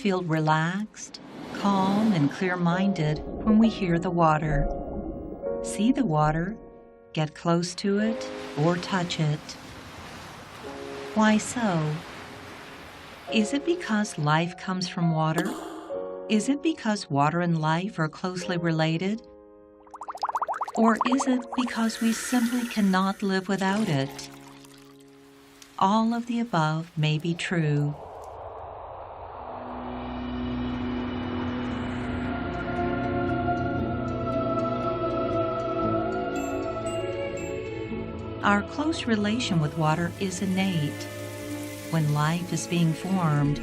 feel relaxed, calm, and clear-minded when we hear the water, see the water, get close to it, or touch it. Why so? Is it because life comes from water? Is it because water and life are closely related? Or is it because we simply cannot live without it? All of the above may be true. Our close relation with water is innate. When life is being formed,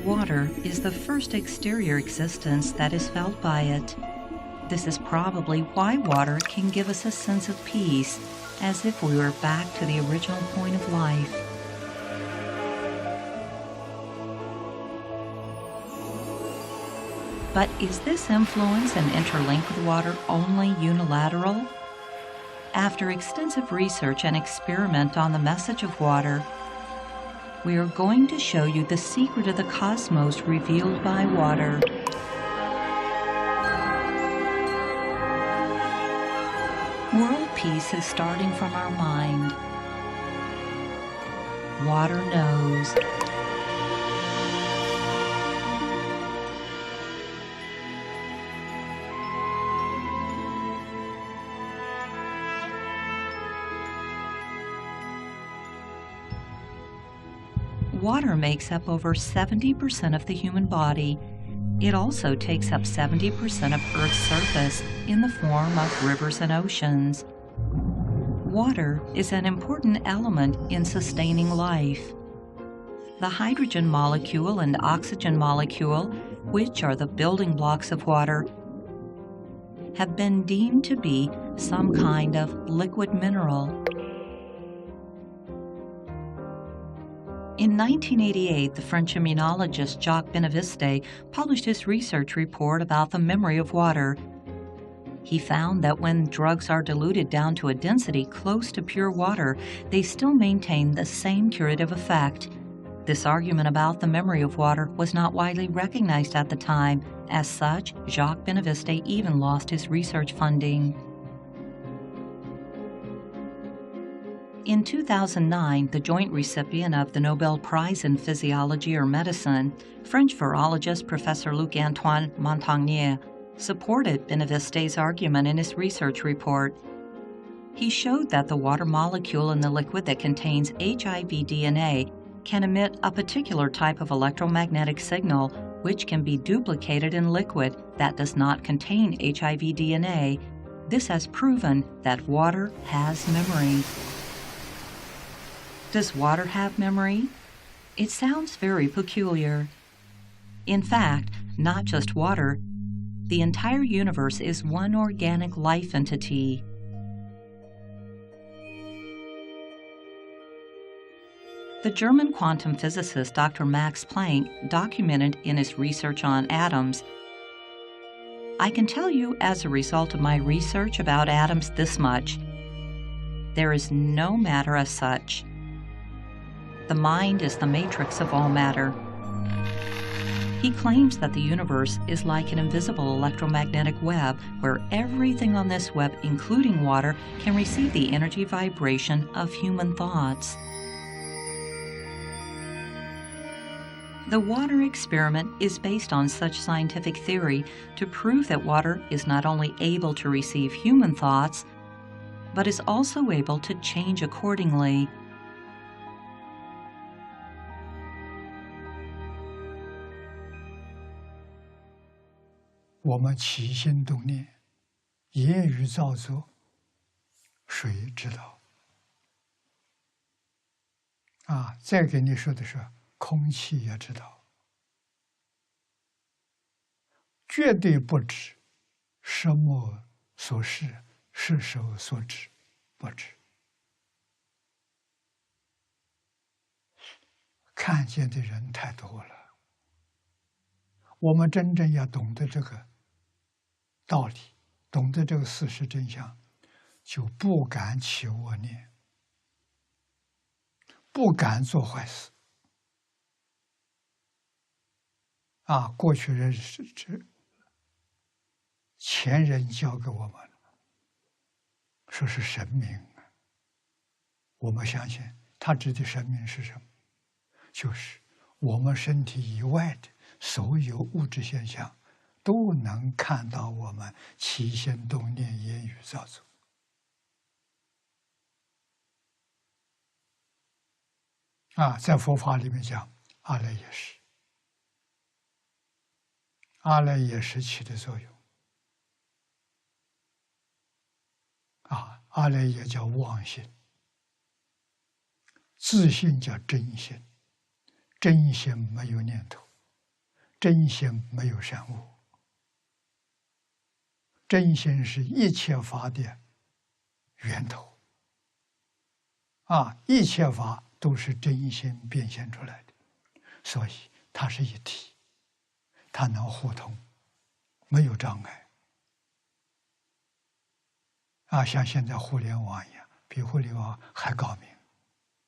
water is the first exterior existence that is felt by it. This is probably why water can give us a sense of peace, as if we were back to the original point of life. But is this influence and interlink with water only unilateral? After extensive research and experiment on the message of water, we are going to show you the secret of the cosmos revealed by water. World peace is starting from our mind. Water knows. Water makes up over 70% of the human body. It also takes up 70% of Earth's surface in the form of rivers and oceans. Water is an important element in sustaining life. The hydrogen molecule and oxygen molecule, which are the building blocks of water, have been deemed to be some kind of liquid mineral. In 1988, the French immunologist Jacques Benaviste published his research report about the memory of water. He found that when drugs are diluted down to a density close to pure water, they still maintain the same curative effect. This argument about the memory of water was not widely recognized at the time. As such, Jacques Benaviste even lost his research funding. In 2009, the joint recipient of the Nobel Prize in Physiology or Medicine, French virologist Professor Luc-Antoine Montagnier, supported Benaviste's argument in his research report. He showed that the water molecule in the liquid that contains HIV DNA can emit a particular type of electromagnetic signal which can be duplicated in liquid that does not contain HIV DNA. This has proven that water has memory. Does water have memory? It sounds very peculiar. In fact, not just water, the entire universe is one organic life entity. The German quantum physicist Dr. Max Planck documented in his research on atoms, "I can tell you as a result of my research about atoms this much. There is no matter as such. The mind is the matrix of all matter." He claims that the universe is like an invisible electromagnetic web where everything on this web, including water, can receive the energy vibration of human thoughts. The water experiment is based on such scientific theory to prove that water is not only able to receive human thoughts, but is also able to change accordingly.我们起心动念，言语造作，谁知道？再给你说的是，空气也知道，绝对不知什么所示，是手所指，不知。看见的人太多了，我们真正要懂得这个道理，懂得这个事实真相，就不敢起恶念，不敢做坏事。过去人前人教给我们，说是神明。我们相信他指的神明是什么？就是我们身体以外的所有物质现象，都能看到我们起心动念、言语造作。在佛法里面讲，阿赖耶识，阿赖耶识起的作用。阿赖耶叫妄心，自信叫真心，真心没有念头，真心没有善恶，真心是一切法的源头。一切法都是真心变现出来的，所以它是一体，它能互通，没有障碍。像现在互联网一样，比互联网还高明，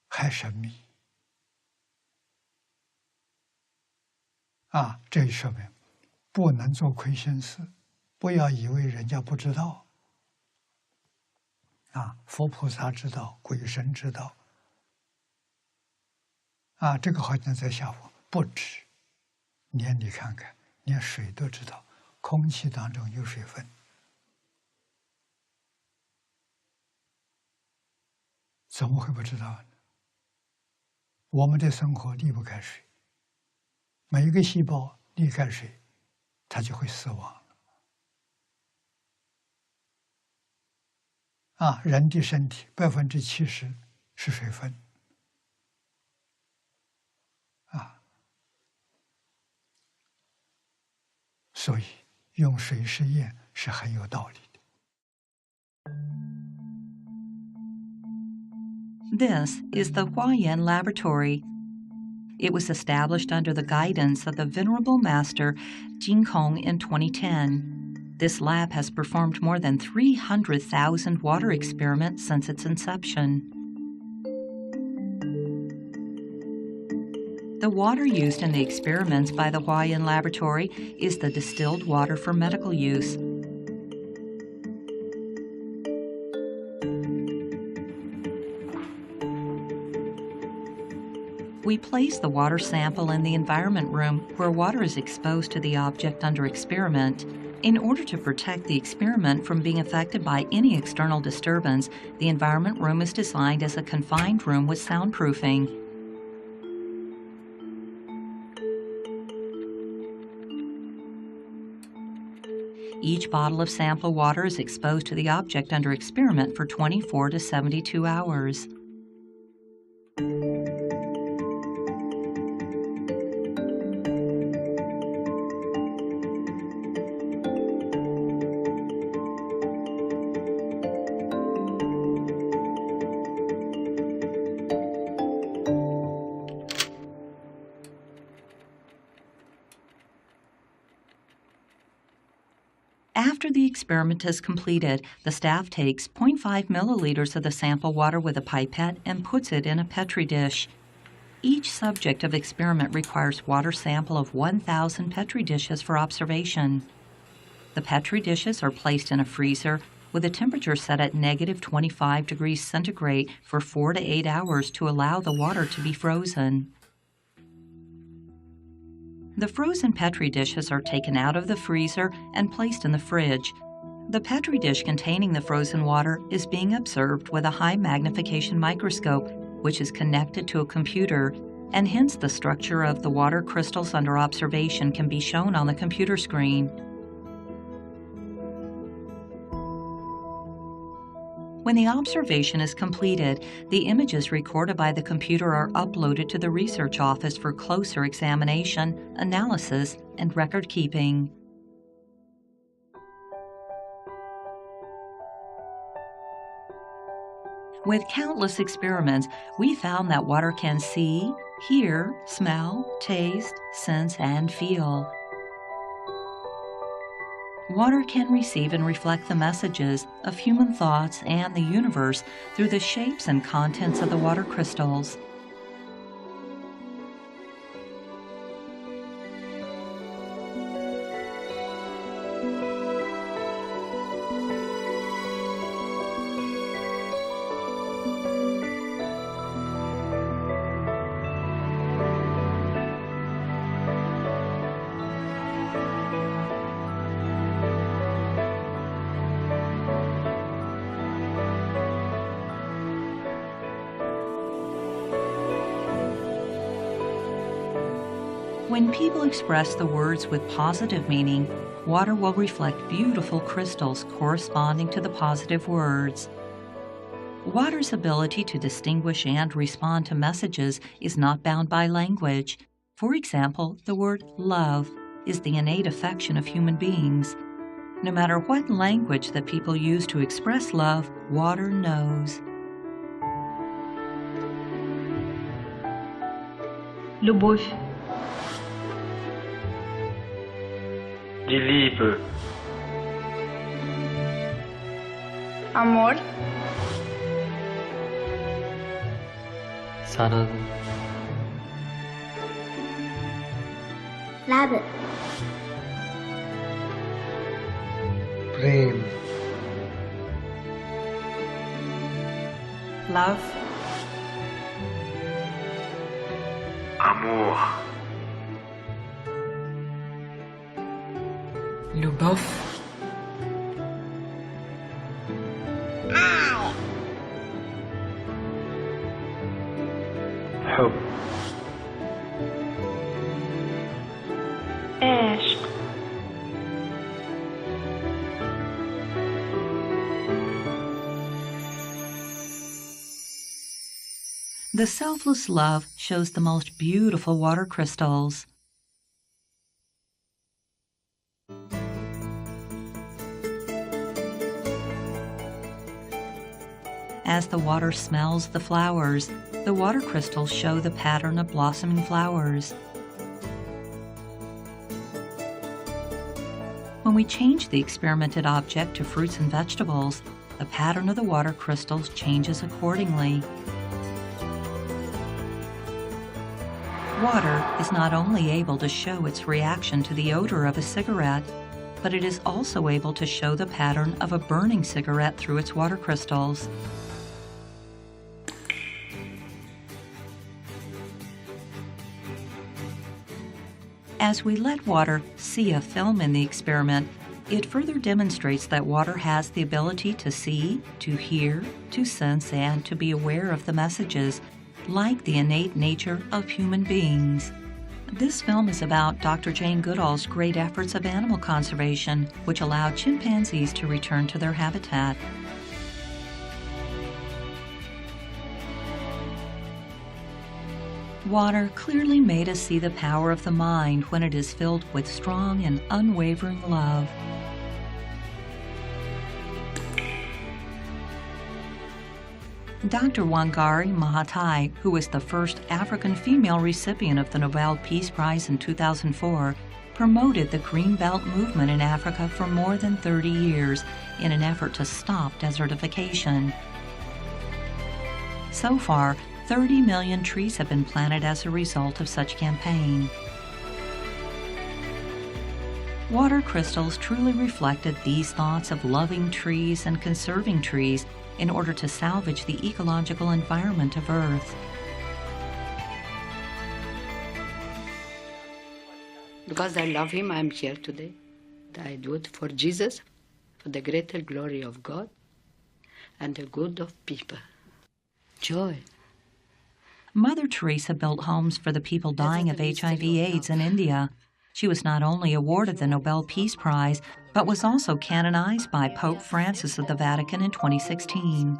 还神秘。这说明不能做亏心事，不要以为人家不知道。佛菩萨知道，鬼神知道。这个好像在吓我，不止，连你看看，连水都知道，空气当中有水分。怎么会不知道呢？我们的生活离不开水，每一个细胞离开水，它就会死亡了。人的身体70%是水分。所以用水试验是很有道理的。This is the Huayan Laboratory. It was established under the guidance of the Venerable Master Jingkong in 2010. This lab has performed more than 300,000 water experiments since its inception. The water used in the experiments by the Huayan Laboratory is the distilled water for medical use. We place the water sample in the environment room where water is exposed to the object under experiment. In order to protect the experiment from being affected by any external disturbance, the environment room is designed as a confined room with soundproofing. Each bottle of sample water is exposed to the object under experiment for 24 to 72 hours. After the experiment is completed, the staff takes 0.5 milliliters of the sample water with a pipette and puts it in a Petri dish. Each subject of experiment requires water sample of 1,000 Petri dishes for observation. The Petri dishes are placed in a freezer with a temperature set at -25 degrees centigrade for 4 to 8 hours to allow the water to be frozen. The frozen Petri dishes are taken out of the freezer and placed in the fridge. The Petri dish containing the frozen water is being observed with a high magnification microscope, which is connected to a computer, and hence the structure of the water crystals under observation can be shown on the computer screen. When the observation is completed, the images recorded by the computer are uploaded to the research office for closer examination, analysis, and record keeping. With countless experiments, we found that water can see, hear, smell, taste, sense, and feel. Water can receive and reflect the messages of human thoughts and the universe through the shapes and contents of the water crystals. When people express the words with positive meaning, water will reflect beautiful crystals corresponding to the positive words. Water's ability to distinguish and respond to messages is not bound by language. For example, the word love is the innate affection of human beings. No matter what language that people use to express love, water knows. Любовь. Die Liebe. Amor. 사랑. Love. Prem. Love. Amor. Любовь. حب. عشق. The selfless love shows the most beautiful water crystals. As the water smells the flowers, the water crystals show the pattern of blossoming flowers. When we change the experimented object to fruits and vegetables, the pattern of the water crystals changes accordingly. Water is not only able to show its reaction to the odor of a cigarette, but it is also able to show the pattern of a burning cigarette through its water crystals. As we let water see a film in the experiment, it further demonstrates that water has the ability to see, to hear, to sense, and to be aware of the messages, like the innate nature of human beings. This film is about Dr. Jane Goodall's great efforts of animal conservation, which allowed chimpanzees to return to their habitat. Water clearly made us see the power of the mind when it is filled with strong and unwavering love. Dr. Wangari Maathai, who was the first African female recipient of the Nobel Peace Prize in 2004, promoted the Green Belt movement in Africa for more than 30 years in an effort to stop desertification. So far, 30 million trees have been planted as a result of such campaign. Water crystals truly reflected these thoughts of loving trees and conserving trees in order to salvage the ecological environment of Earth. Because I love him, I'm here today. I do it for Jesus, for the greater glory of God and the good of people. Joy. Mother Teresa built homes for the people dying of HIV/AIDS in India. She was not only awarded the Nobel Peace Prize, but was also canonized by Pope Francis of the Vatican in 2016.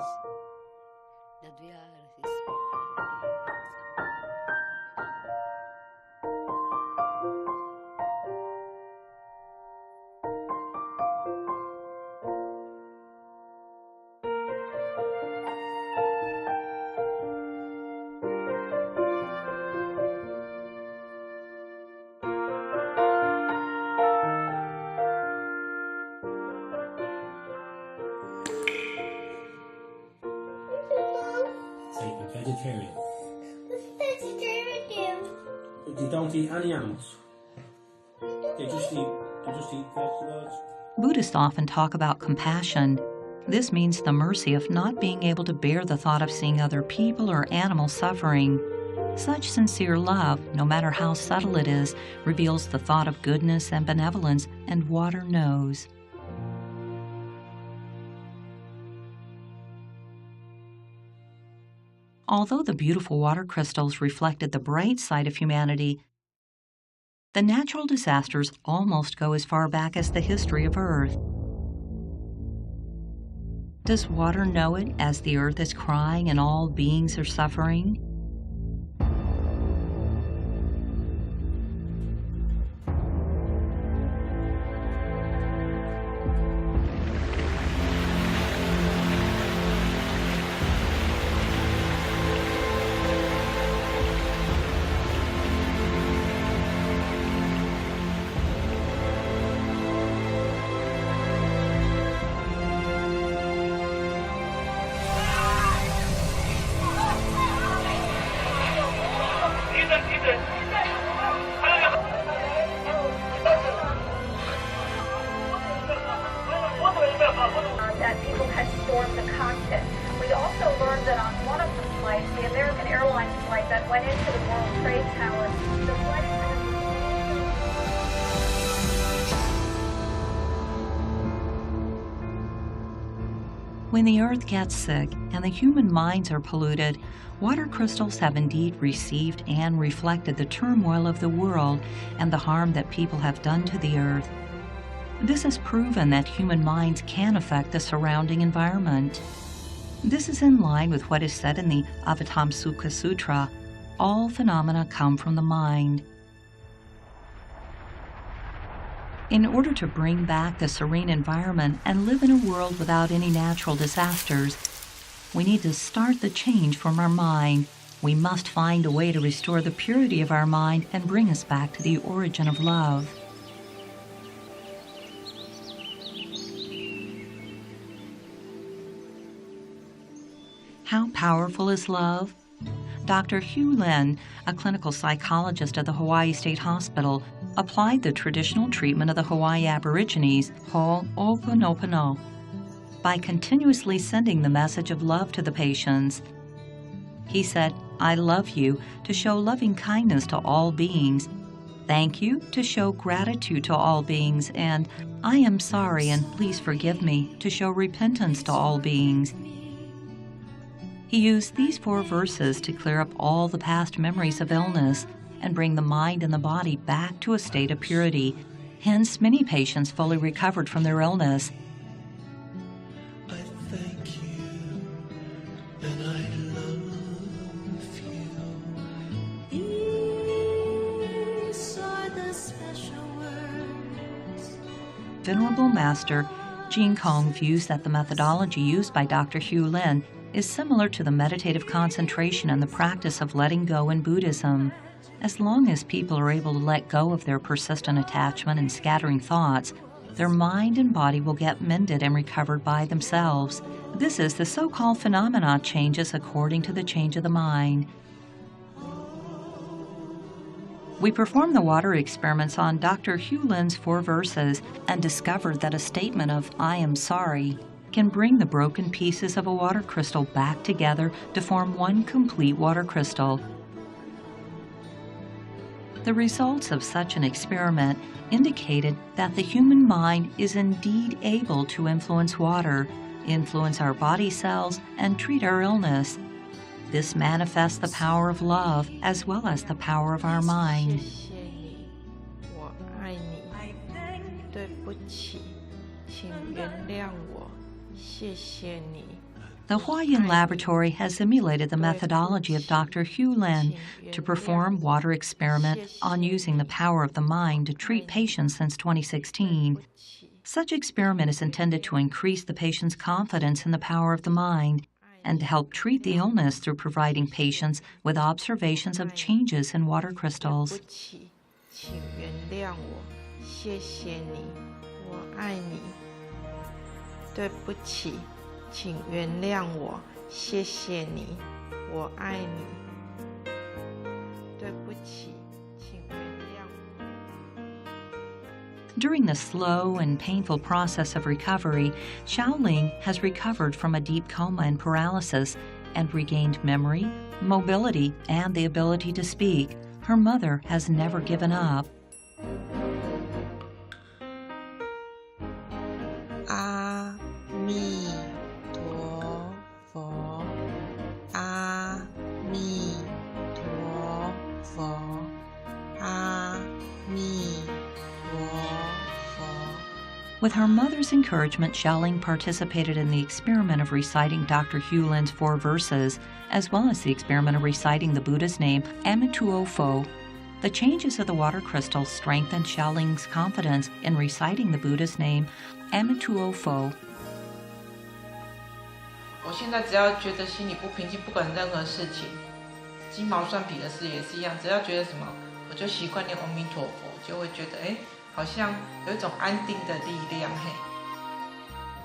Vegetarian. You don't eat any animals. You just eat vegetables. Buddhists often talk about compassion. This means the mercy of not being able to bear the thought of seeing other people or animals suffering. Such sincere love, no matter how subtle it is, reveals the thought of goodness and benevolence, and water knows. Although the beautiful water crystals reflected the bright side of humanity, The natural disasters almost go as far back as the history of Earth. Does water know it as the earth is crying and all beings are suffering? That people had stormed the cockpit. We also learned that on one of the flights, the American Airlines flight that went into the World Trade Tower, the flight attendant... When the earth gets sick and the human minds are polluted, water crystals have indeed received and reflected the turmoil of the world and the harm that people have done to the earth. This has proven that human minds can affect the surrounding environment. This is in line with what is said in the Avatamsukha Sutra, all phenomena come from the mind. In order to bring back the serene environment and live in a world without any natural disasters, we need to start the change from our mind. We must find a way to restore the purity of our mind and bring us back to the origin of love. How powerful is love? Dr. Hugh Lin, a clinical psychologist at the Hawaii State Hospital, applied the traditional treatment of the Hawaii Aborigines, Ho'oponopono, by continuously sending the message of love to the patients. He said, "I love you," to show loving kindness to all beings, "Thank you," to show gratitude to all beings, and "I am sorry and please forgive me," to show repentance to all beings. He used these 4 verses to clear up all the past memories of illness and bring the mind and the body back to a state of purity. Hence, many patients fully recovered from their illness. I thank you and I love you. These are the special words. Venerable Master Jin Kong views that the methodology used by Dr. Hugh Lin is similar to the meditative concentration and the practice of letting go in Buddhism. As long as people are able to let go of their persistent attachment and scattering thoughts, their mind and body will get mended and recovered by themselves. This is the so-called phenomena changes according to the change of the mind. We performed the water experiments on Dr. Hugh Lin's 4 verses and discovered that a statement of "I am sorry" can bring the broken pieces of a water crystal back together to form one complete water crystal. The results of such an experiment indicated that the human mind is indeed able to influence water, influence our body cells, and treat our illness. This manifests the power of love as well as the power of our mind. The Hawaiian Laboratory has emulated the methodology of Dr. Hugh Lin to perform water experiment on using the power of the mind to treat patients since 2016. Such experiment is intended to increase the patient's confidence in the power of the mind and to help treat the illness through providing patients with observations of changes in water crystals. During the slow and painful process of recovery, Xiaoling has recovered from a deep coma and paralysis and regained memory, mobility, and the ability to speak. Her mother has never given up. Ah, me. With her mother's encouragement, Xiaoling participated in the experiment of reciting Dr. Hu Lin's 4 verses, as well as the experiment of reciting the Buddha's name, Amituo Fo. The changes of the water crystals strengthened Xiaoling's confidence in reciting the Buddha's name, Amituo Fo. 我现在只要觉得心里不平静，不管任何事情，鸡毛蒜皮的事也是一样，只要觉得什么，我就习惯念阿弥陀佛，就会觉得好像有一种安定的力量嘿。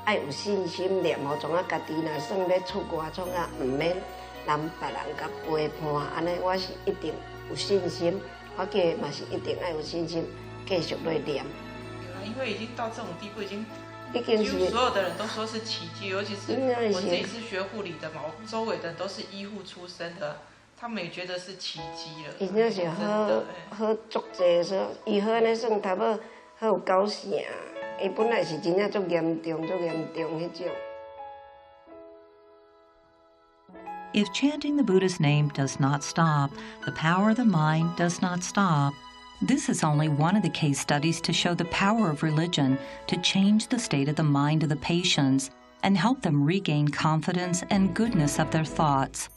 爱有信心念吼，从家己若算要出外创啊，唔免人别人甲陪伴，安尼我是一定有信心，我家嘛是一定爱有信心，继续来念。因为已经到这种地步，已经是所有的人都说是奇迹，尤其是我自己是学护理的嘛，我周围的都是医护出身的，他们也觉得是奇迹了。伊真是好足济，所以伊好安尼算头尾好有够成，伊本来是真正足严重迄种。If chanting the Buddha's name does not stop, the power of the mind does not stop. This is only one of the case studies to show the power of religion to change the state of the mind of the patients and help them regain confidence and goodness of their thoughts.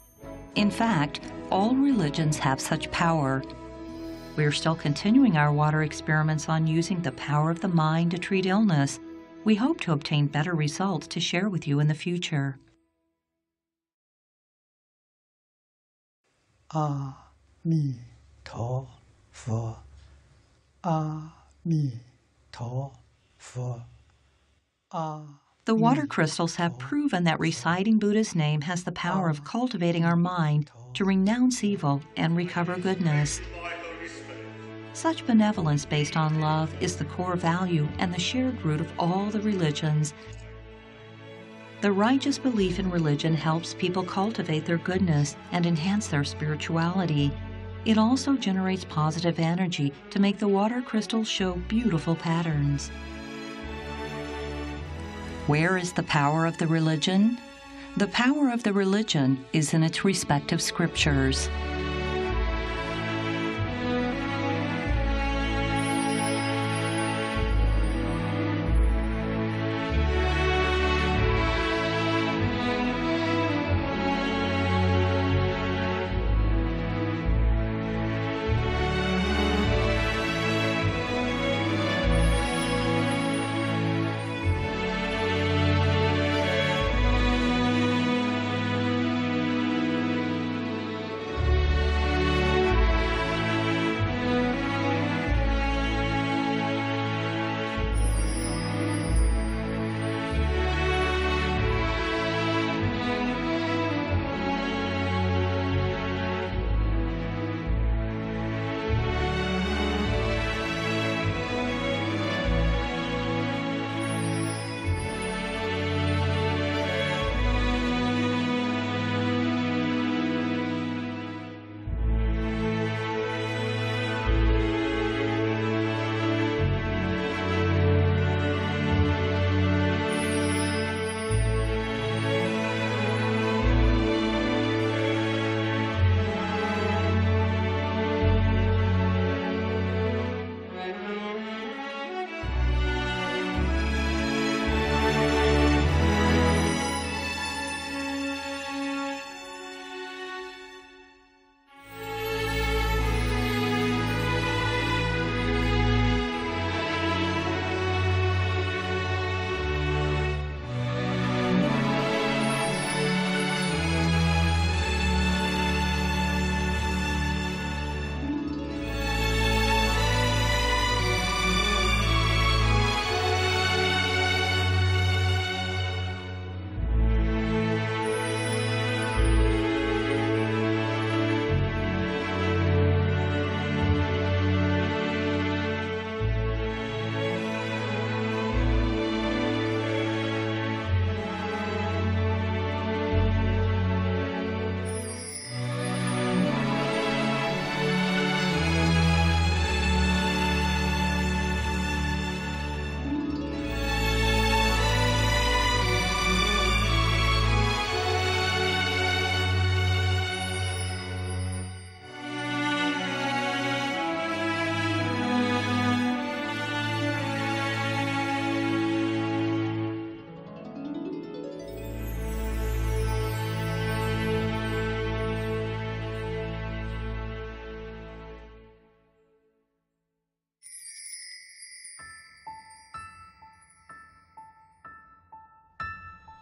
In fact, all religions have such power. We are still continuing our water experiments on using the power of the mind to treat illness. We hope to obtain better results to share with you in the future. 阿弥陀佛，阿弥陀佛，阿。The water crystals have proven that reciting Buddha's name has the power of cultivating our mind to renounce evil and recover goodness. Such benevolence based on love is the core value and the shared root of all the religions. The righteous belief in religion helps people cultivate their goodness and enhance their spirituality. It also generates positive energy to make the water crystals show beautiful patterns. Where is the power of the religion? The power of the religion is in its respective scriptures.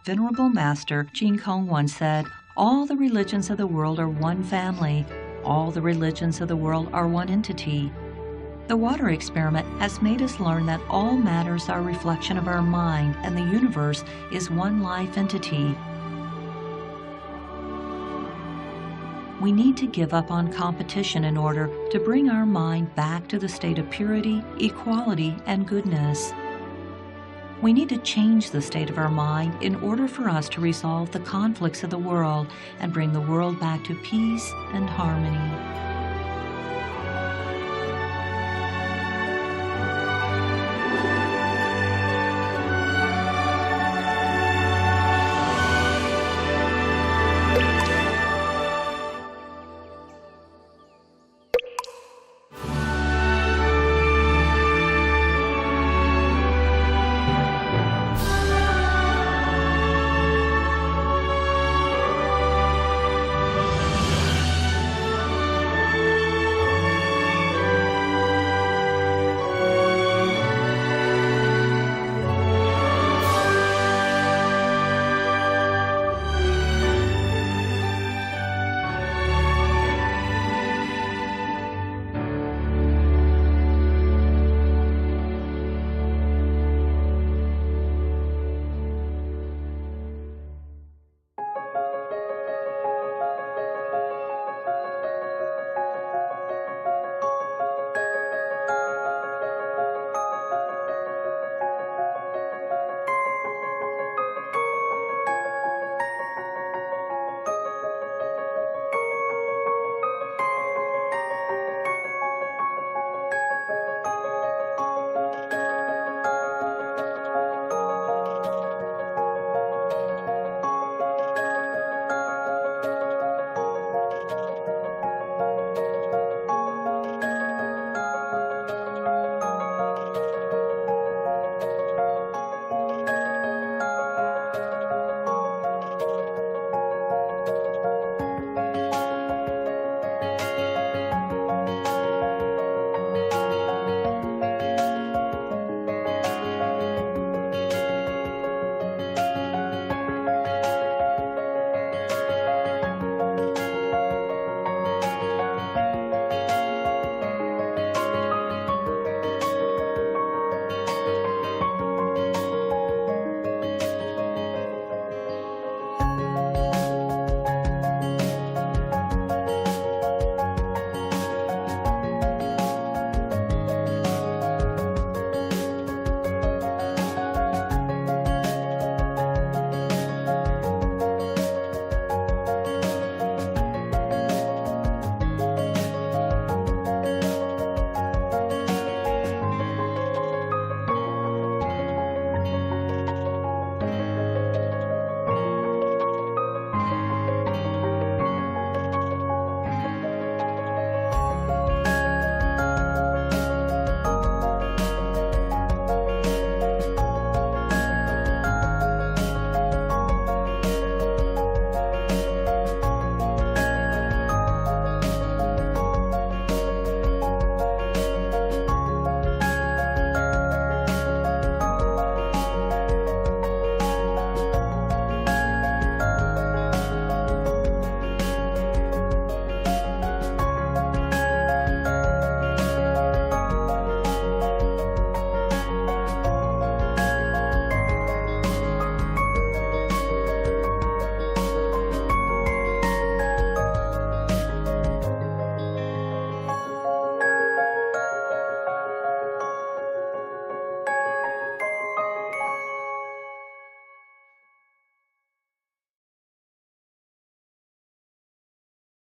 Venerable Master Jing Kong once said, "All the religions of the world are one family. All the religions of the world are one entity." The water experiment has made us learn that all matters are a reflection of our mind and the universe is one life entity. We need to give up on competition in order to bring our mind back to the state of purity, equality, and goodness. We need to change the state of our mind in order for us to resolve the conflicts of the world and bring the world back to peace and harmony.